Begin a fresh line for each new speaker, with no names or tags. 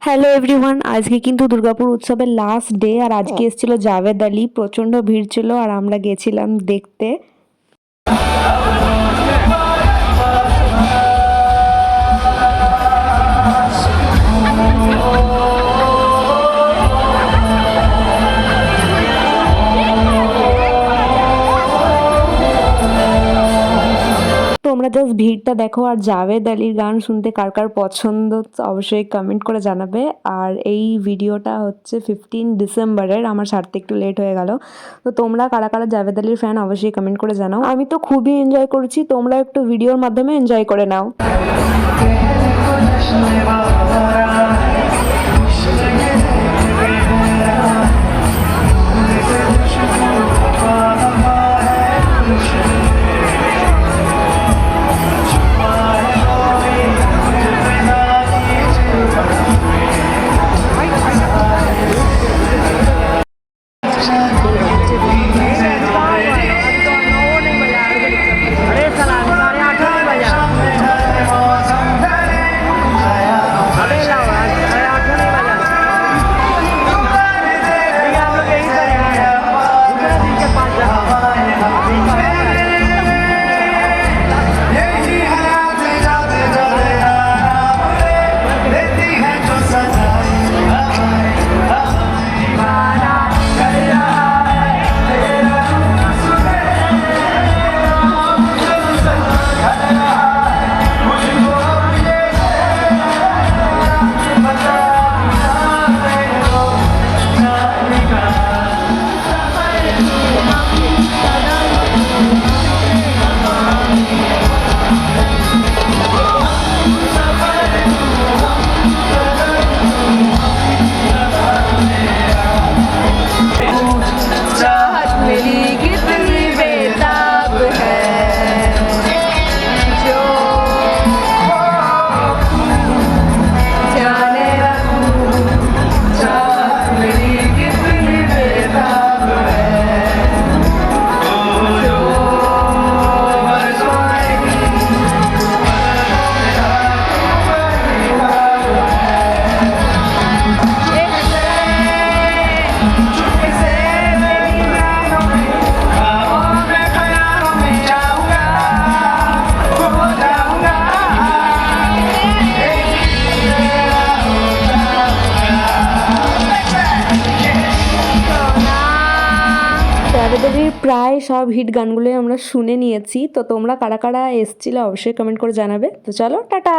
Hello everyone, আজকে কিন্তু দুর্গাপুর উৎসবের লাস্ট ডে আর আজকে এসেছিল জাভেদ আলী। প্রচণ্ড ভিড় ছিল আর আমরা গেছিলাম দেখতে। তোমরা জাস্ট ভিড়টা দেখো আর জাভেদ আলীর গান শুনতে কার কার পছন্দ অবশ্যই কমেন্ট করে জানাবে। আর এই ভিডিওটা হচ্ছে 15 ডিসেম্বরের, আমার ছাড়তে একটু লেট হয়ে গেল। তো তোমরা কারা কারা জাভেদ আলীর ফ্যান অবশ্যই কমেন্ট করে জানাও। আমি তো খুবই এনজয় করেছি, তোমরা একটু ভিডিওর মাধ্যমে এনজয় করে নাও। জাভেদের প্রায় সব হিট গানগুলোই আমরা শুনে নিয়েছি। তো তোমরা কারা কারা এসছিলে অবশ্যই কমেন্ট করে জানাবে। তো চলো টাটা।